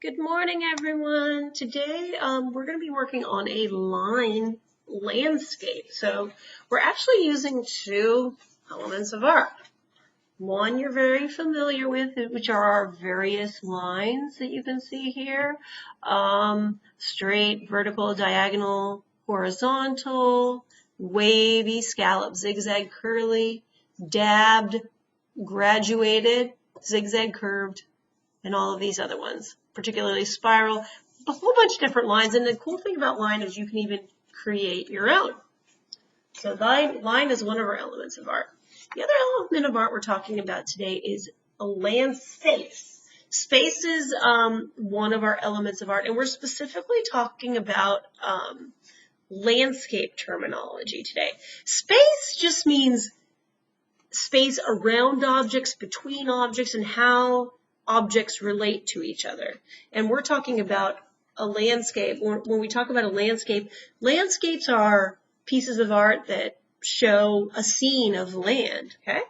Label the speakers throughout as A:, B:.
A: Good morning, everyone. Today, we're going to be working on a line landscape. So we're actually using two elements of art. One you're very familiar with, which are our various lines that you can see here. Straight, vertical, diagonal, horizontal, wavy, scallop, zigzag, curly, dabbed, graduated, zigzag, curved, and all of these other ones, particularly spiral, a whole bunch of different lines. And the cool thing about line is you can even create your own. So line is one of our elements of art. The other element of art we're talking about today is a land space. Space is one of our elements of art, and we're specifically talking about landscape terminology today. Space just means space around objects, between objects, and how objects relate to each other. And we're talking about a landscape. When we talk about a landscape, landscapes are pieces of art that show a scene of land, okay?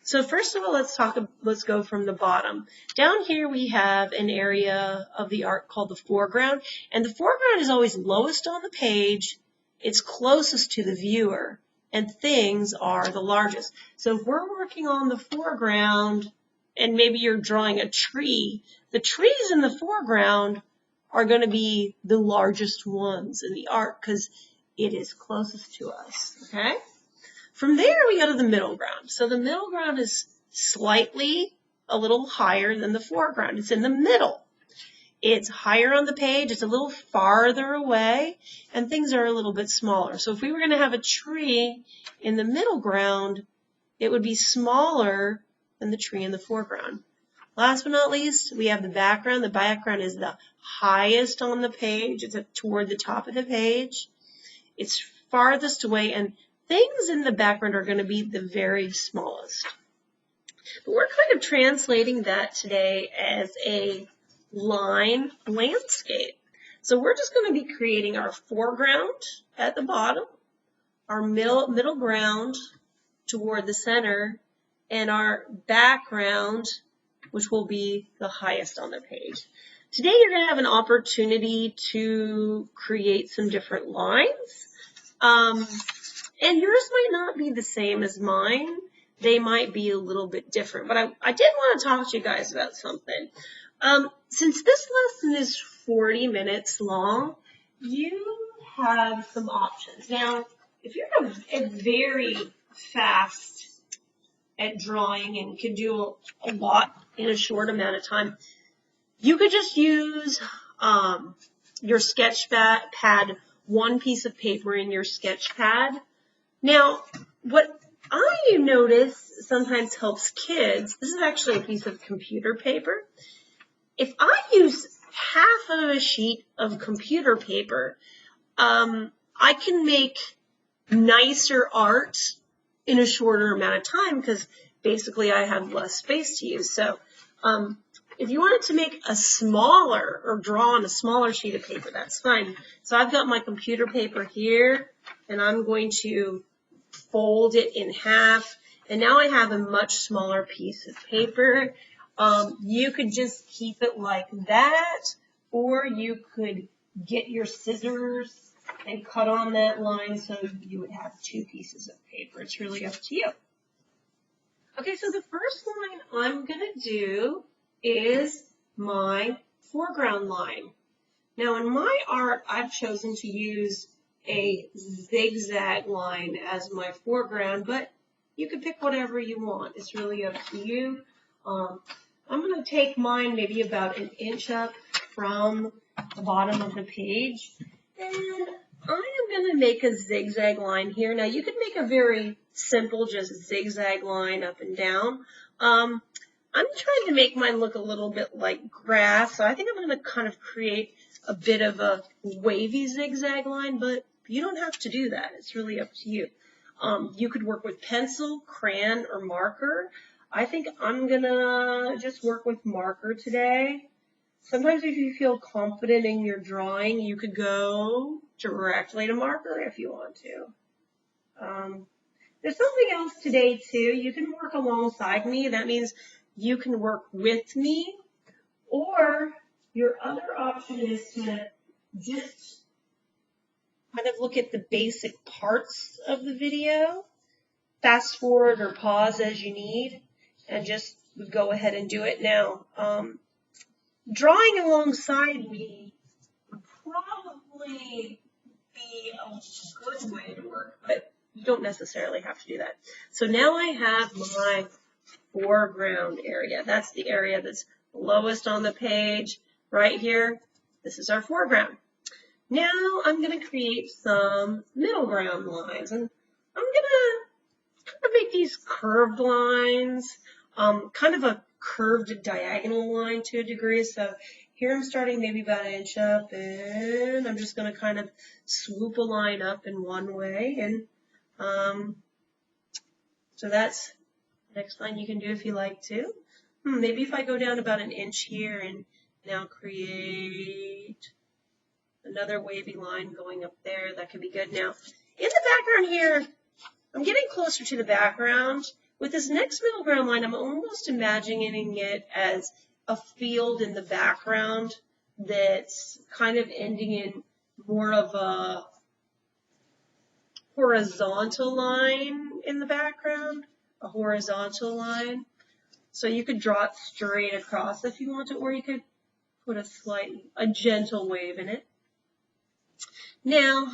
A: So first of all, let's go from the bottom. Down here we have an area of the art called the foreground, and the foreground is always lowest on the page. It's closest to the viewer, and things are the largest. So if we're working on the foreground, and maybe you're drawing a tree, the trees in the foreground are going to be the largest ones in the art because it is closest to us, okay? From there, we go to the middle ground. So the middle ground is slightly a little higher than the foreground. It's in the middle. It's higher on the page. It's a little farther away, and things are a little bit smaller. So if we were going to have a tree in the middle ground, it would be smaller than the tree in the foreground. Last but not least, we have the background. The background is the highest on the page. It's toward the top of the page. It's farthest away, and things in the background are going to be the very smallest. But we're kind of translating that today as a line landscape. So we're just going to be creating our foreground at the bottom, our middle ground toward the center, and our background, which will be the highest on the page. Today you're going to have an opportunity to create some different lines. And yours might not be the same as mine. They might be a little bit different. But I did want to talk to you guys about something. Since this lesson is 40 minutes long, you have some options. Now, if you're a very fast at drawing and can do a lot in a short amount of time, you could just use your sketch pad, one piece of paper in your sketch pad. Now, what I notice sometimes helps kids, this is actually a piece of computer paper. If I use half of a sheet of computer paper, I can make nicer art in a shorter amount of time because basically I have less space to use. So if you wanted to make a smaller or draw on a smaller sheet of paper, that's fine. So I've got my computer paper here, and I'm going to fold it in half, and now I have a much smaller piece of paper. You could just keep it like that, or you could get your scissors and cut on that line so you would have two pieces of paper. It's really up to you. Okay, so the first line I'm going to do is my foreground line. Now in my art, I've chosen to use a zigzag line as my foreground, but you can pick whatever you want. It's really up to you. I'm going to take mine maybe about an inch up from the bottom of the page, and I am going to make a zigzag line here. Now you could make a very simple, just zigzag line up and down. I'm trying to make mine look a little bit like grass, so I think I'm going to kind of create a bit of a wavy zigzag line, but you don't have to do that. It's really up to you. You could work with pencil, crayon, or marker. I think I'm going to just work with marker today. Sometimes if you feel confident in your drawing, you could go directly to marker if you want to. There's something else today too. You can work alongside me. That means you can work with me, or Your other option is to just kind of look at the basic parts of the video, fast forward or pause as you need, and just go ahead and do it now. Drawing alongside me would probably be a good way to work, but you don't necessarily have to do that. So now I have my foreground area. That's the area that's lowest on the page right here. This is our foreground. Now I'm going to create some middle ground lines, and I'm going to make these curved lines, kind of a curved diagonal line to a degree. So here I'm starting maybe about an inch up, and I'm just going to kind of swoop a line up in one way. And so that's the next line you can do if you like to. Maybe if I go down about an inch here and now create another wavy line going up there, that could be good. Now, in the background here, I'm getting closer to the background. With this next middle ground line, I'm almost imagining it as a field in the background that's kind of ending in more of a horizontal line in the background, a horizontal line. So you could draw it straight across if you want to, or you could put a gentle wave in it. Now,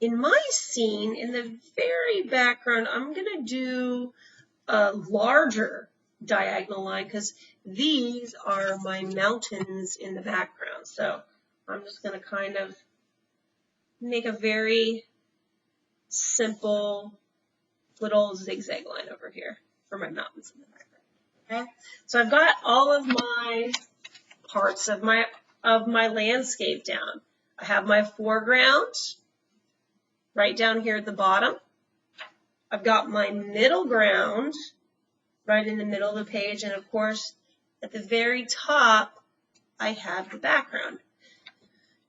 A: in my scene, in the very background, I'm going to do a larger diagonal line because these are my mountains in the background. So I'm just going to kind of make a very simple little zigzag line over here for my mountains in the background. Okay? So I've got all of my parts of my landscape down. I have my foreground right down here at the bottom. I've got my middle ground right in the middle of the page, and of course at the very top I have the background.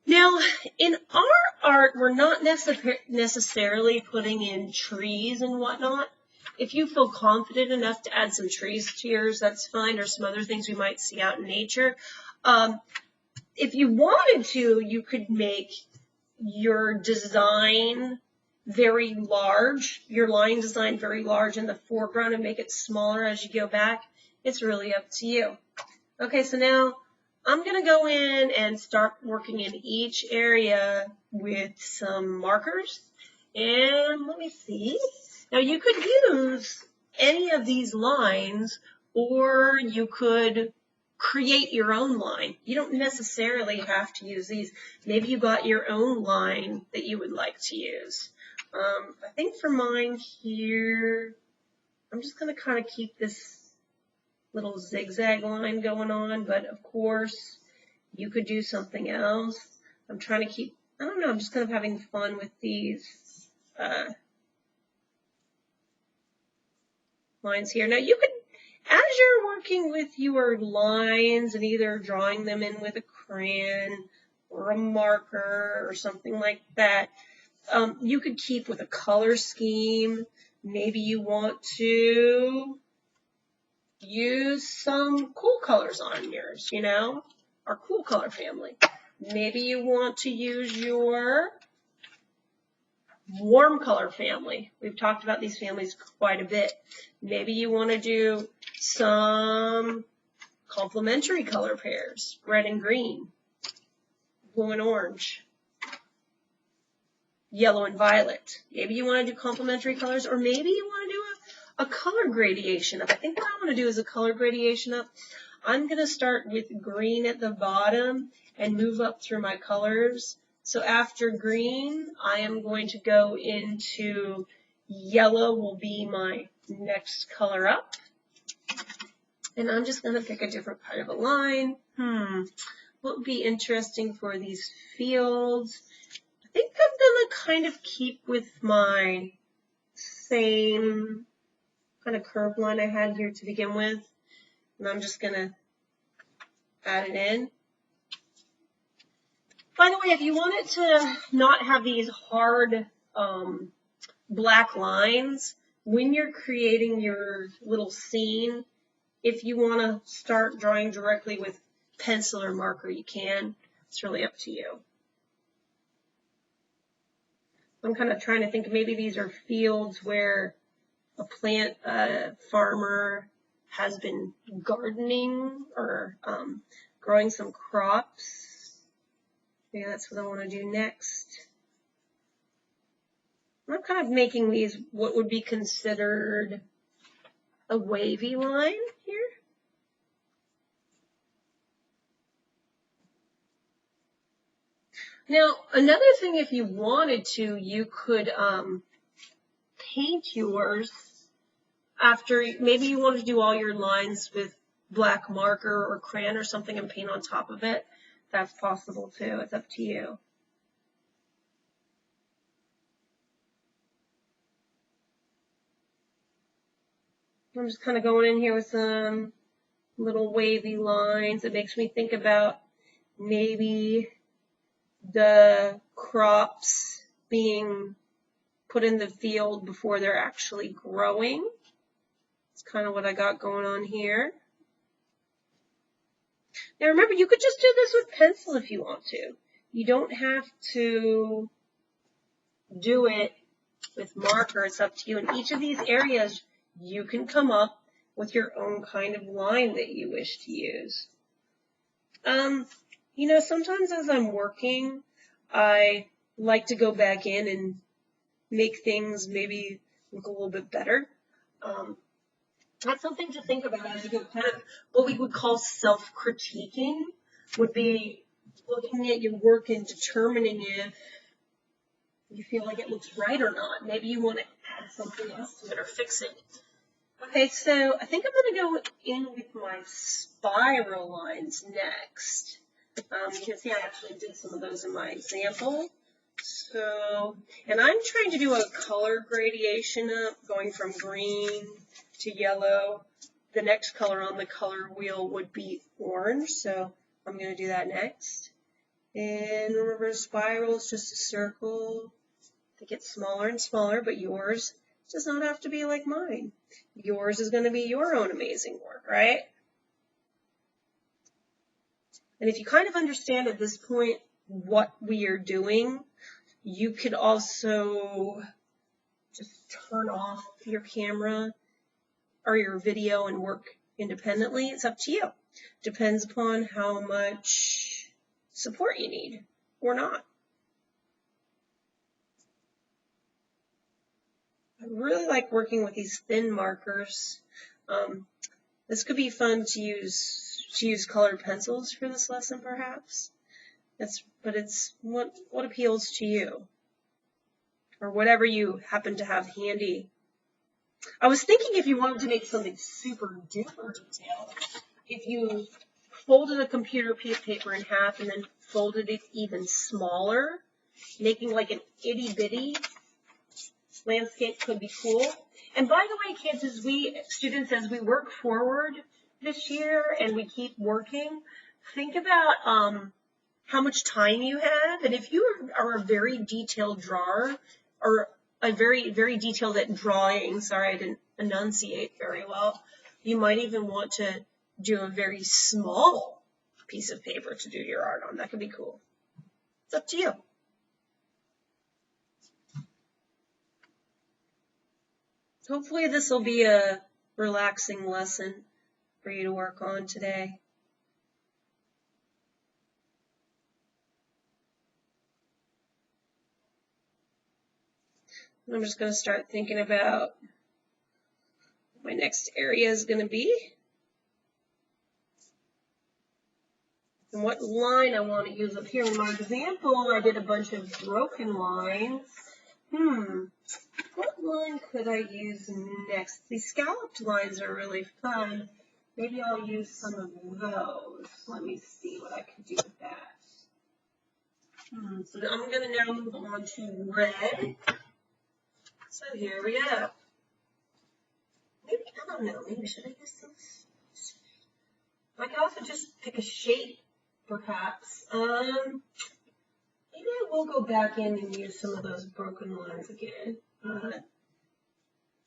A: Now in our art we're not necessarily putting in trees and whatnot. If you feel confident enough to add some trees to yours, that's fine, or some other things we might see out in nature. If you wanted to, you could make your design very large, your line design very large in the foreground and make it smaller as you go back. It's really up to you. Okay, so now I'm going to go in and start working in each area with some markers. And let me see. Now you could use any of these lines, or you could create your own line. You don't necessarily have to use these. Maybe you got your own line that you would like to use. I think for mine here, I'm just going to kind of keep this little zigzag line going on, but of course you could do something else. I'm trying to keep, I don't know, I'm just kind of having fun with these lines here. Now you could, as you're working with your lines and either drawing them in with a crayon or a marker or something like that, you could keep with a color scheme. Maybe you want to use some cool colors on yours, you know, our cool color family. Maybe you want to use your warm color family. We've talked about these families quite a bit. Maybe you want to do some complementary color pairs, red and green, blue and orange, yellow and violet. Maybe you want to do complementary colors, or maybe you want to do a color gradation up. I think what I want to do is a color gradation up. I'm going to start with green at the bottom and move up through my colors. So after green, I am going to go into yellow will be my next color up. And I'm just going to pick a different kind of a line. What would be interesting for these fields? I think I'm going to kind of keep with my same kind of curved line I had here to begin with. And I'm just going to add it in. By the way, if you wanted to not have these hard black lines, when you're creating your little scene, if you want to start drawing directly with pencil or marker, you can. It's really up to you. I'm kind of trying to think, maybe these are fields where a plant farmer has been gardening or growing some crops. Maybe that's what I want to do next. I'm kind of making these what would be considered a wavy line here. Now, another thing, if you wanted to, you could paint yours after, maybe you want to do all your lines with black marker or crayon or something and paint on top of it. That's possible too. It's up to you. I'm just kind of going in here with some little wavy lines. It makes me think about maybe the crops being put in the field before they're actually growing. It's kind of what I got going on here. Now remember, you could just do this with pencil if you want to. You don't have to do it with marker. It's up to you. In each of these areas, you can come up with your own kind of line that you wish to use. You know, sometimes as I'm working, I like to go back in and make things maybe look a little bit better. That's something to think about as you go. Kind of what we would call self-critiquing would be looking at your work and determining if you feel like it looks right or not. Maybe you want to add something else to it or fix it. Okay, so I think I'm going to go in with my spiral lines next. You can see I actually did some of those in my example. So, and I'm trying to do a color gradation up, going from green to yellow. The next color on the color wheel would be orange, so I'm going to do that next. And remember, a spiral is just a circle. It gets smaller and smaller, but yours does not have to be like mine. Yours is going to be your own amazing work, right? And if you kind of understand at this point what we are doing, you could also just turn off your camera or your video and work independently. It's up to you. Depends upon how much support you need or not. I really like working with these thin markers. This could be fun to use colored pencils for this lesson, perhaps. But it's what appeals to you, or whatever you happen to have handy. I was thinking if you wanted to make something super duper detailed, if you folded a computer piece of paper in half and then folded it even smaller, making like an itty bitty landscape could be cool. And by the way, kids, as we work forward this year and we keep working, think about how much time you have. And if you are a very detailed drawer or a very, very detailed at drawing, sorry, I didn't enunciate very well, you might even want to do a very small piece of paper to do your art on. That could be cool. It's up to you. Hopefully this will be a relaxing lesson for you to work on today. I'm just going to start thinking about what my next area is going to be and what line I want to use up here. In my example, I did a bunch of broken lines. What line could I use next? These scalloped lines are really fun. Maybe I'll use some of those. Let me see what I can do with that. So I'm going to now move on to red. So here we go. Maybe, I don't know, maybe should I use this? I can also just pick a shape, perhaps. Maybe I will go back in and use some of those broken lines again.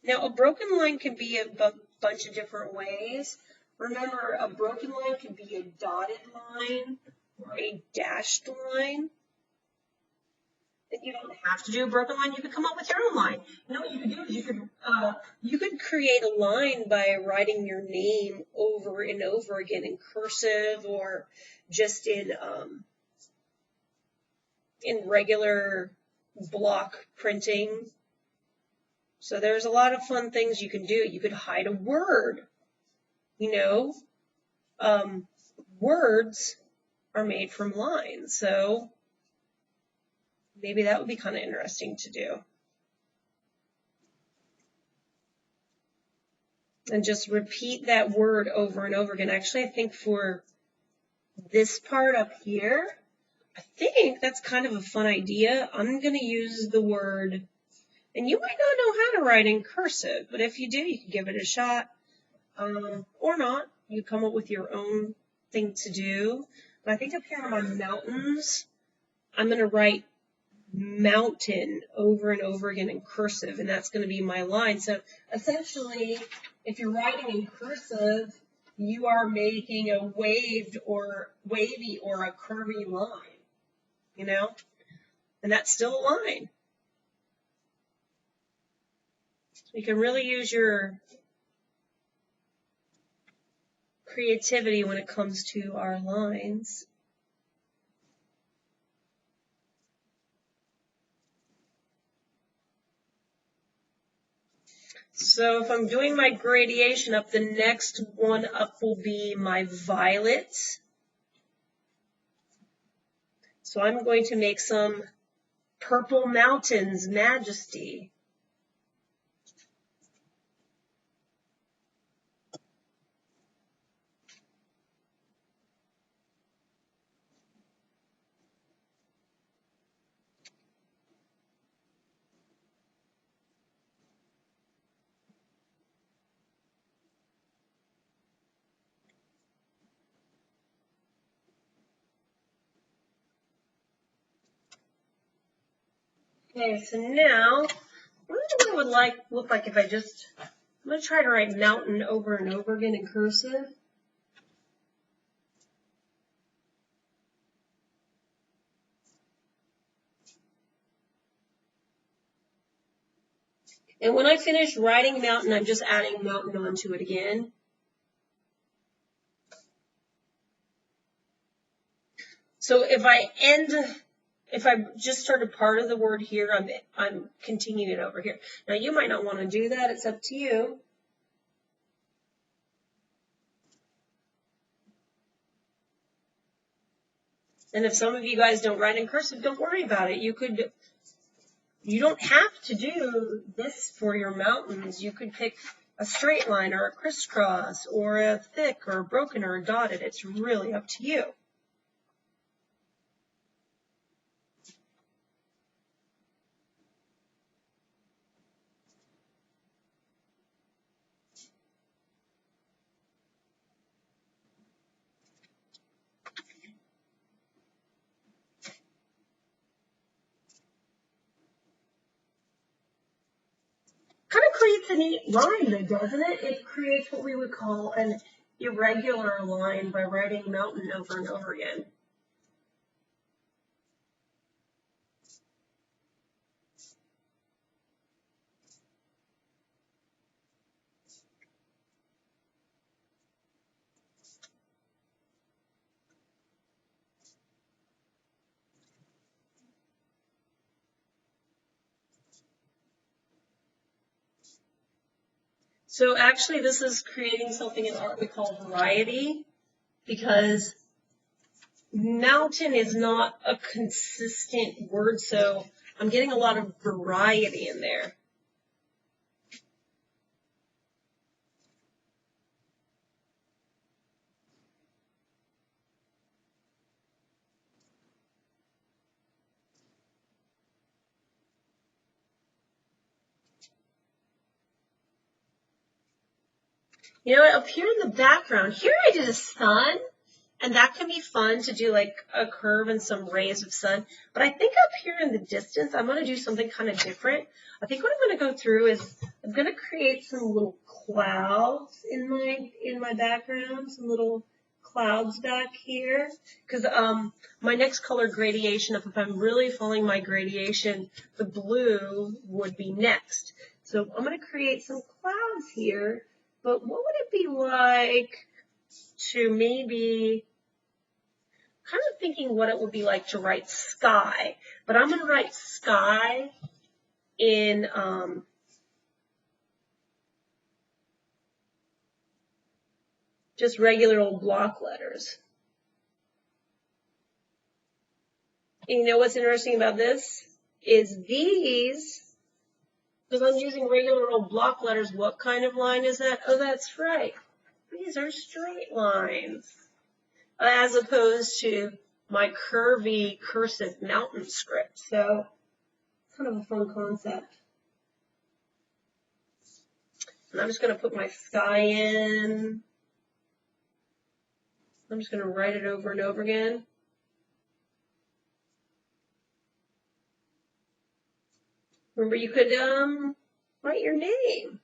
A: Now, a broken line can be a bunch of different ways. Remember, a broken line could be a dotted line or a dashed line. You don't have to do a broken line. You could come up with your own line. You know what you could do is you could create a line by writing your name over and over again in cursive or just in regular block printing. So there's a lot of fun things you can do. You could hide a word. You know, words are made from lines, so maybe that would be kind of interesting to do. And just repeat that word over and over again. Actually, I think for this part up here, I think that's kind of a fun idea. I'm going to use the word, and you might not know how to write in cursive, but if you do, you can give it a shot, or not. You come up with your own thing to do. But I think up here on my mountains, I'm going to write mountain over and over again in cursive, and that's going to be my line. So essentially, if you're writing in cursive, you are making a wavy or a curvy line, you know, and that's still a line. So you can really use your creativity when it comes to our lines. So if I'm doing my gradation up, the next one up will be my violet. So I'm going to make some Purple Mountains Majesty. Okay, so now, what it would look like if I'm going to try to write mountain over and over again in cursive. And when I finish writing mountain, I'm just adding mountain onto it again. So if I just started part of the word here, I'm continuing it over here. Now you might not want to do that, it's up to you. And if some of you guys don't write in cursive, don't worry about it. You don't have to do this for your mountains. You could pick a straight line or a crisscross or a thick or a broken or a dotted. It's really up to you. Kind of creates a neat line though, doesn't it? It creates what we would call an irregular line by writing mountain over and over again. So actually this is creating something in art we call variety, because mountain is not a consistent word, so I'm getting a lot of variety in there. You know, up here in the background, here I did a sun, and that can be fun to do like a curve and some rays of sun. But I think up here in the distance, I'm going to do something kind of different. I think what I'm going to go through is I'm going to create some little clouds in my background, some little clouds back here, because my next color gradation, if I'm really following my gradation, the blue would be next. So I'm going to create some clouds here, but what would it be like to maybe, kind of thinking what it would be like to write sky, but I'm going to write sky in just regular old block letters. And you know what's interesting about this is these, because I'm using regular old block letters, what kind of line is that? Oh, that's right. These are straight lines, as opposed to my curvy cursive mountain script. So it's kind of a fun concept. And I'm just going to put my sky in. I'm just going to write it over and over again. Remember, you could write your name.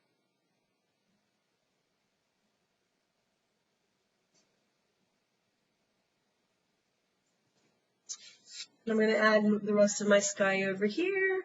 A: I'm going to add the rest of my sky over here.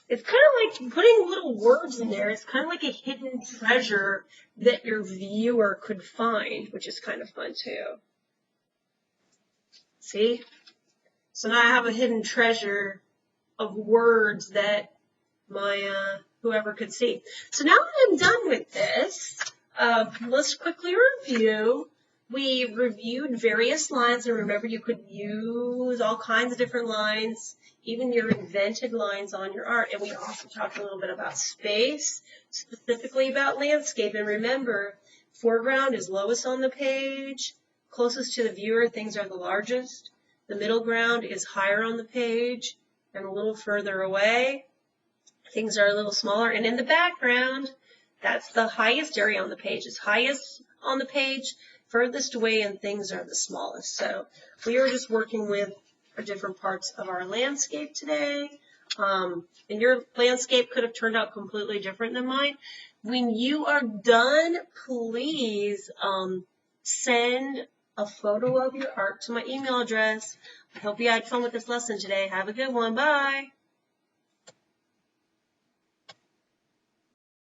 A: It's kind of like putting little words in there. It's kind of like a hidden treasure that your viewer could find, which is kind of fun too. See? So now I have a hidden treasure of words that my whoever could see. So now that I'm done with this, let's quickly review. We reviewed various lines, and remember you could use all kinds of different lines, even your invented lines on your art. And we also talked a little bit about space, specifically about landscape. And remember, foreground is lowest on the page, closest to the viewer, things are the largest. The middle ground is higher on the page, and a little further away, things are a little smaller. And in the background, that's the highest area on the page. It's highest on the page, furthest away, and things are the smallest. So we were just working with different parts of our landscape today. And your landscape could have turned out completely different than mine. When you are done, please send a photo of your art to my email address. I hope you had fun with this lesson today. Have a good one. Bye.